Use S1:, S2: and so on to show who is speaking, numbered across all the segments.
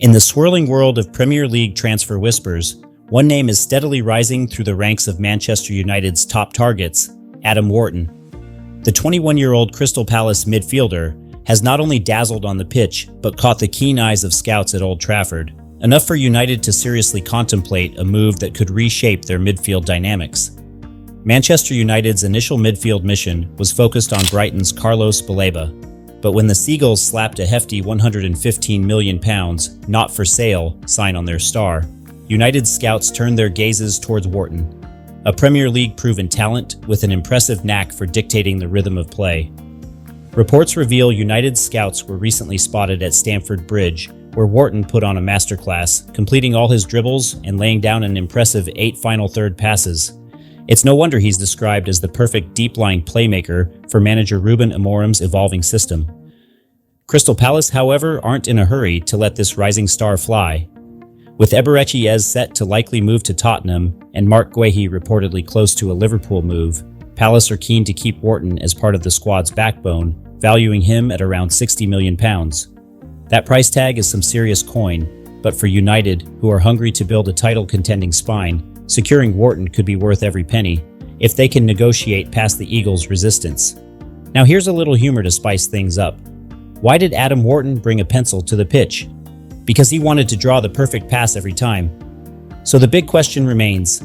S1: In the swirling world of Premier League transfer whispers, one name is steadily rising through the ranks of Manchester United's top targets, Adam Wharton. The 21-year-old Crystal Palace midfielder has not only dazzled on the pitch, but caught the keen eyes of scouts at Old Trafford, enough for United to seriously contemplate a move that could reshape their midfield dynamics. Manchester United's initial midfield mission was focused on Brighton's Carlos Baleba, but when the Seagulls slapped a hefty £115 million not for sale sign on their star, United scouts turned their gazes towards Wharton, a Premier League proven talent with an impressive knack for dictating the rhythm of play. Reports reveal United scouts were recently spotted at Stamford Bridge, where Wharton put on a masterclass, completing all his dribbles and laying down an impressive 8 final third passes. It's no wonder he's described as the perfect deep-lying playmaker for manager Ruben Amorim's evolving system. Crystal Palace, however, aren't in a hurry to let this rising star fly. With Ibrahima set to likely move to Tottenham and Marc Guehi reportedly close to a Liverpool move, Palace are keen to keep Wharton as part of the squad's backbone, valuing him at around £60 million. That price tag is some serious coin, but for United, who are hungry to build a title-contending spine, securing Wharton could be worth every penny, if they can negotiate past the Eagles' resistance. Now here's a little humor to spice things up. Why did Adam Wharton bring a pencil to the pitch? Because he wanted to draw the perfect pass every time. So the big question remains,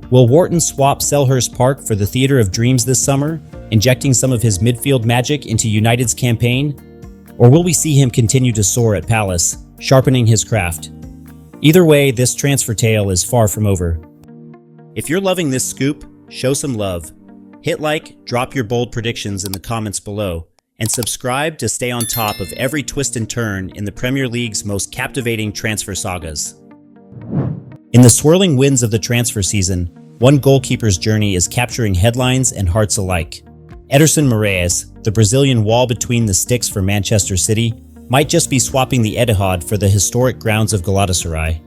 S1: will Wharton swap Selhurst Park for the Theatre of Dreams this summer, injecting some of his midfield magic into United's campaign? Or will we see him continue to soar at Palace, sharpening his craft? Either way, this transfer tale is far from over. If you're loving this scoop, show some love. Hit like, drop your bold predictions in the comments below, and subscribe to stay on top of every twist and turn in the Premier League's most captivating transfer sagas. In the swirling winds of the transfer season, one goalkeeper's journey is capturing headlines and hearts alike. Ederson Moraes, the Brazilian wall between the sticks for Manchester City, might just be swapping the Etihad for the historic grounds of Galatasaray.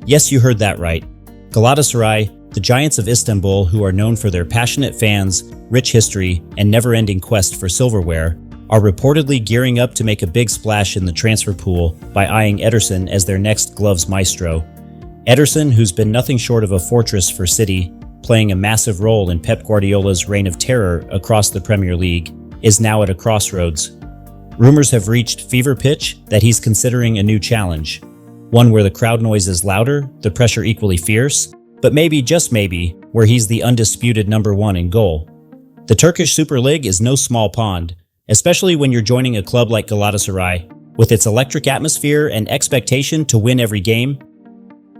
S1: Yes, you heard that right. Galatasaray, the Giants of Istanbul, who are known for their passionate fans, rich history, and never-ending quest for silverware, are reportedly gearing up to make a big splash in the transfer pool by eyeing Ederson as their next gloves maestro. Ederson, who's been nothing short of a fortress for City, playing a massive role in Pep Guardiola's reign of terror across the Premier League, is now at a crossroads. Rumors have reached fever pitch that he's considering a new challenge, one where the crowd noise is louder, the pressure equally fierce, but maybe, just maybe, where he's the undisputed number one in goal. The Turkish Super League is no small pond, especially when you're joining a club like Galatasaray, with its electric atmosphere and expectation to win every game.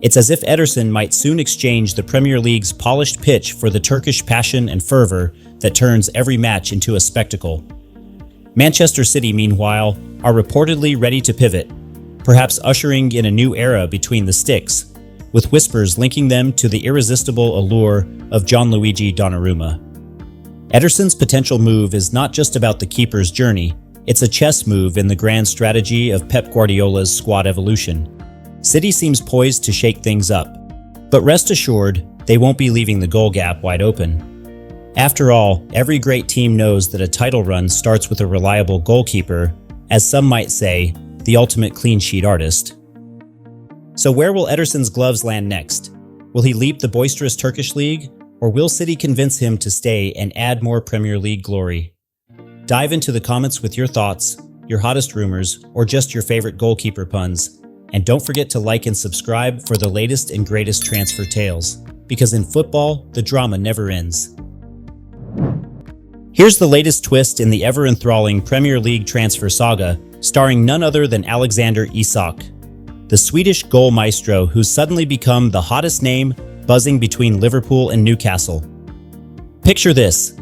S1: It's as if Ederson might soon exchange the Premier League's polished pitch for the Turkish passion and fervor that turns every match into a spectacle. Manchester City, meanwhile, are reportedly ready to pivot, perhaps ushering in a new era between the sticks, with whispers linking them to the irresistible allure of Gianluigi Donnarumma. Ederson's potential move is not just about the keeper's journey, it's a chess move in the grand strategy of Pep Guardiola's squad evolution. City seems poised to shake things up, but rest assured, they won't be leaving the goal gap wide open. After all, every great team knows that a title run starts with a reliable goalkeeper, as some might say, the ultimate clean sheet artist. So where will Ederson's gloves land next? Will he leap the boisterous Turkish league, or will City convince him to stay and add more Premier League glory? Dive into the comments with your thoughts, your hottest rumors, or just your favorite goalkeeper puns. And don't forget to like and subscribe for the latest and greatest transfer tales, because in football, the drama never ends. Here's the latest twist in the ever-enthralling Premier League transfer saga, starring none other than Alexander Isak, the Swedish goal maestro who's suddenly become the hottest name buzzing between Liverpool and Newcastle. Picture this: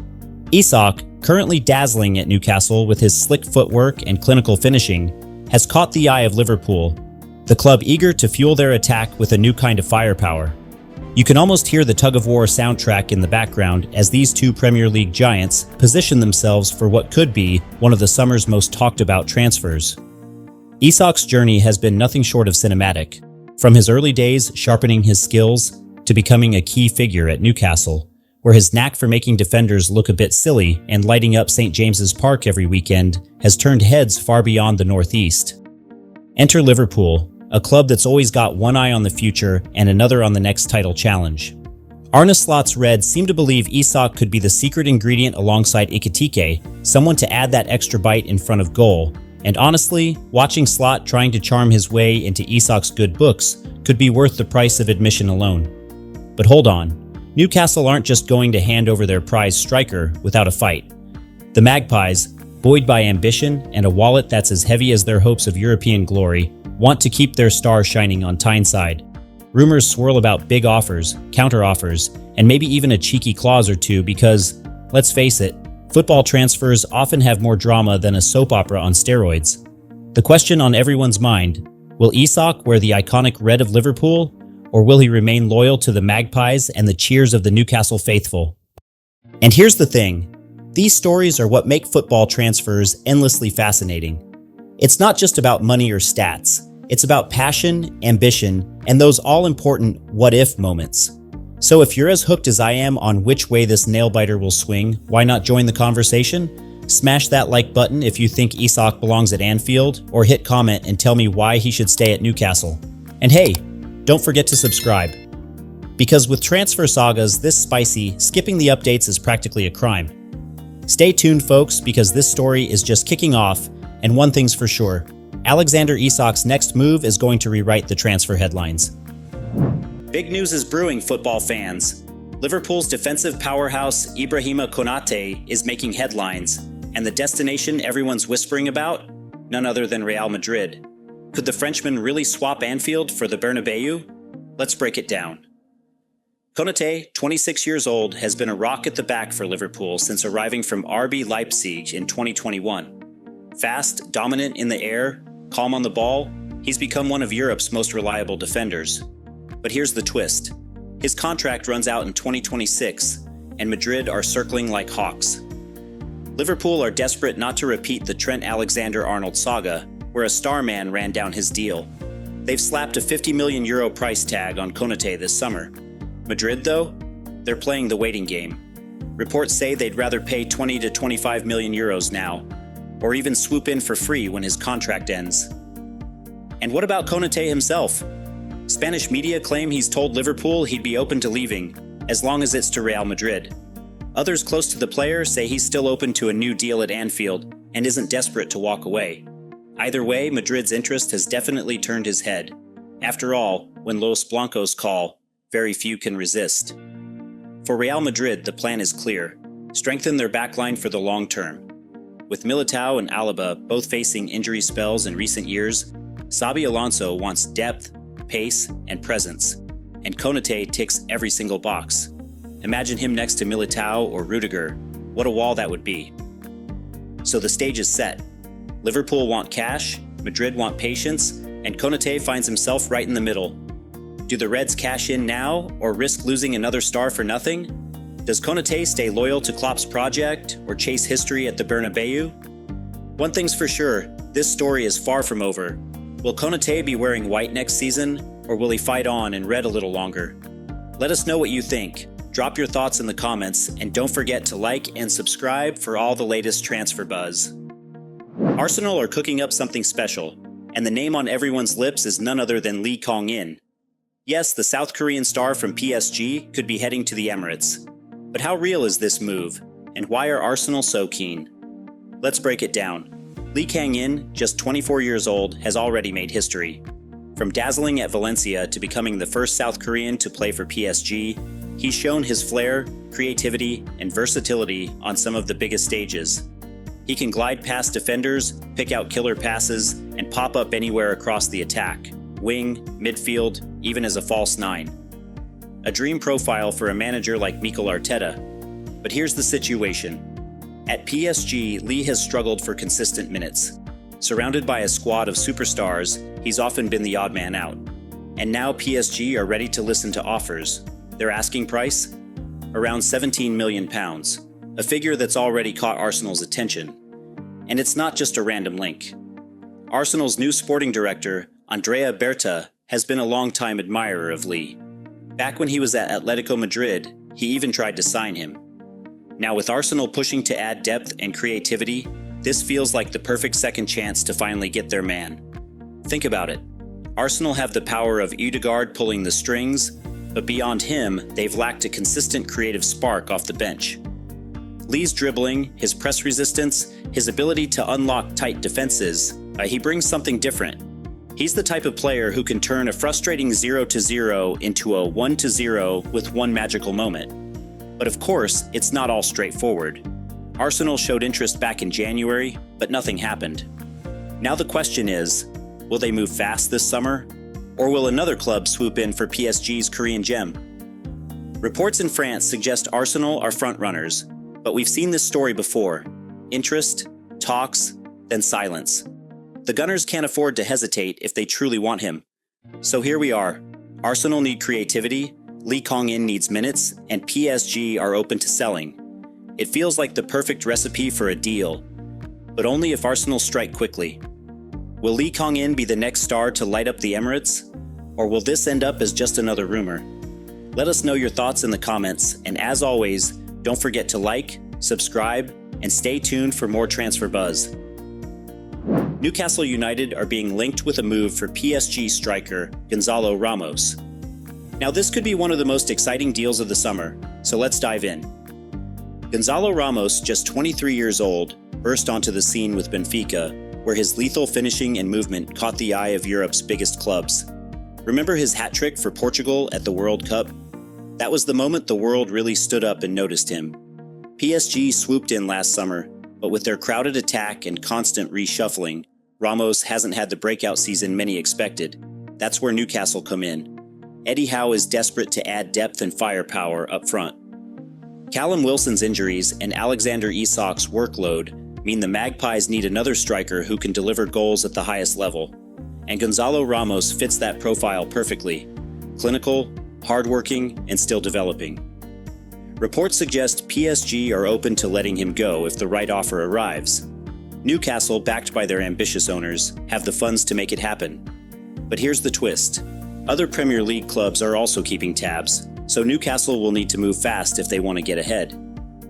S1: Isak, currently dazzling at Newcastle with his slick footwork and clinical finishing, has caught the eye of Liverpool, the club eager to fuel their attack with a new kind of firepower. You can almost hear the tug-of-war soundtrack in the background as these two Premier League giants position themselves for what could be one of the summer's most talked-about transfers. Isak's journey has been nothing short of cinematic, from his early days sharpening his skills to becoming a key figure at Newcastle, where his knack for making defenders look a bit silly and lighting up St. James's Park every weekend has turned heads far beyond the Northeast. Enter Liverpool, a club that's always got one eye on the future and another on the next title challenge. Arne Slot's Reds seem to believe Isak could be the secret ingredient alongside Ekitike, someone to add that extra bite in front of goal. And honestly, watching Slot trying to charm his way into Isak's good books could be worth the price of admission alone. But hold on, Newcastle aren't just going to hand over their prize striker without a fight. The Magpies, buoyed by ambition and a wallet that's as heavy as their hopes of European glory, want to keep their star shining on Tyneside. Rumors swirl about big offers, counter-offers, and maybe even a cheeky clause or two because, let's face it, football transfers often have more drama than a soap opera on steroids. The question on everyone's mind, will Isak wear the iconic red of Liverpool, or will he remain loyal to the Magpies and the cheers of the Newcastle faithful? And here's the thing, these stories are what make football transfers endlessly fascinating. It's not just about money or stats, it's about passion, ambition, and those all-important what-if moments. So if you're as hooked as I am on which way this nail-biter will swing, why not join the conversation? Smash that like button if you think Isak belongs at Anfield, or hit comment and tell me why he should stay at Newcastle. And hey, don't forget to subscribe. Because with transfer sagas this spicy, skipping the updates is practically a crime. Stay tuned, folks, because this story is just kicking off, and one thing's for sure, Alexander Isak's next move is going to rewrite the transfer headlines. Big news is brewing, football fans. Liverpool's defensive powerhouse Ibrahima Konaté is making headlines, and the destination everyone's whispering about? None other than Real Madrid. Could the Frenchman really swap Anfield for the Bernabeu? Let's break it down. Konaté, 26 years old, has been a rock at the back for Liverpool since arriving from RB Leipzig in 2021. Fast, dominant in the air, calm on the ball, he's become one of Europe's most reliable defenders. But here's the twist. His contract runs out in 2026, and Madrid are circling like hawks. Liverpool are desperate not to repeat the Trent Alexander-Arnold saga, where a star man ran down his deal. They've slapped a €50 million price tag on Konaté this summer. Madrid, though? They're playing the waiting game. Reports say they'd rather pay 20 to 25 million euros now, or even swoop in for free when his contract ends. And what about Konaté himself? Spanish media claim he's told Liverpool he'd be open to leaving, as long as it's to Real Madrid. Others close to the player say he's still open to a new deal at Anfield and isn't desperate to walk away. Either way, Madrid's interest has definitely turned his head. After all, when Los Blancos call, very few can resist. For Real Madrid, the plan is clear. Strengthen their backline for the long term. With Militao and Alaba both facing injury spells in recent years, Xabi Alonso wants depth, pace, and presence, and Konaté ticks every single box. Imagine him next to Militao or Rudiger. What a wall that would be. So the stage is set. Liverpool want cash, Madrid want patience, and Konaté finds himself right in the middle. Do the Reds cash in now or risk losing another star for nothing? Does Konaté stay loyal to Klopp's project or chase history at the Bernabeu? One thing's for sure, this story is far from over. Will Konaté be wearing white next season, or will he fight on in red a little longer? Let us know what you think. Drop your thoughts in the comments, and don't forget to like and subscribe for all the latest transfer buzz. Arsenal are cooking up something special, and the name on everyone's lips is none other than Lee Kong-in. Yes, the South Korean star from PSG could be heading to the Emirates. But how real is this move, and why are Arsenal so keen? Let's break it down. Lee Kang-in, just 24 years old, has already made history. From dazzling at Valencia to becoming the first South Korean to play for PSG, he's shown his flair, creativity, and versatility on some of the biggest stages. He can glide past defenders, pick out killer passes, and pop up anywhere across the attack, wing, midfield, even as a false nine. A dream profile for a manager like Mikel Arteta. But here's the situation. At PSG, Lee has struggled for consistent minutes. Surrounded by a squad of superstars, he's often been the odd man out. And now PSG are ready to listen to offers. Their asking price? Around £17 million, a figure that's already caught Arsenal's attention. And it's not just a random link. Arsenal's new sporting director, Andrea Berta, has been a longtime admirer of Lee. Back when he was at Atletico Madrid, he even tried to sign him. Now with Arsenal pushing to add depth and creativity, this feels like the perfect second chance to finally get their man. Think about it. Arsenal have the power of Ødegaard pulling the strings, but beyond him, they've lacked a consistent creative spark off the bench. Lee's dribbling, his press resistance, his ability to unlock tight defenses, he brings something different. He's the type of player who can turn a frustrating 0-0 into a 1-0 with one magical moment. But of course, it's not all straightforward. Arsenal showed interest back in January, but nothing happened. Now the question is, will they move fast this summer? Or will another club swoop in for PSG's Korean gem? Reports in France suggest Arsenal are frontrunners, but we've seen this story before. Interest, talks, then silence. The Gunners can't afford to hesitate if they truly want him. So here we are. Arsenal need creativity, Lee Kong-in needs minutes, and PSG are open to selling. It feels like the perfect recipe for a deal, but only if Arsenal strike quickly. Will Lee Kong-in be the next star to light up the Emirates? Or will this end up as just another rumor? Let us know your thoughts in the comments, and as always, don't forget to like, subscribe, and stay tuned for more transfer buzz. Newcastle United are being linked with a move for PSG striker Gonzalo Ramos. Now this could be one of the most exciting deals of the summer, so let's dive in. Gonzalo Ramos, just 23 years old, burst onto the scene with Benfica, where his lethal finishing and movement caught the eye of Europe's biggest clubs. Remember his hat-trick for Portugal at the World Cup? That was the moment the world really stood up and noticed him. PSG swooped in last summer, but with their crowded attack and constant reshuffling, Ramos hasn't had the breakout season many expected. That's where Newcastle come in. Eddie Howe is desperate to add depth and firepower up front. Callum Wilson's injuries and Alexander Isak's workload mean the Magpies need another striker who can deliver goals at the highest level. And Gonzalo Ramos fits that profile perfectly. Clinical, hardworking, and still developing. Reports suggest PSG are open to letting him go if the right offer arrives. Newcastle, backed by their ambitious owners, have the funds to make it happen. But here's the twist. Other Premier League clubs are also keeping tabs, so Newcastle will need to move fast if they want to get ahead.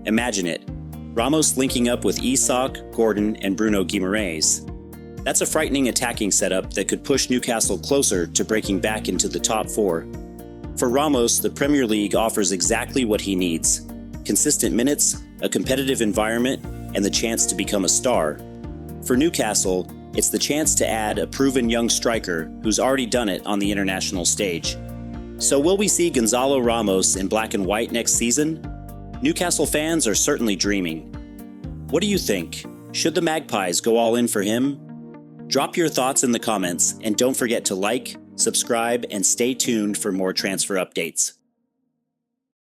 S1: Imagine it. Ramos linking up with Isak, Gordon, and Bruno Guimaraes. That's a frightening attacking setup that could push Newcastle closer to breaking back into the top four. For Ramos, the Premier League offers exactly what he needs: consistent minutes, a competitive environment, and the chance to become a star. For Newcastle, it's the chance to add a proven young striker who's already done it on the international stage. So will we see Gonzalo Ramos in black and white next season? Newcastle fans are certainly dreaming. What do you think? Should the Magpies go all in for him? Drop your thoughts in the comments, and don't forget to like, subscribe, and stay tuned for more transfer updates.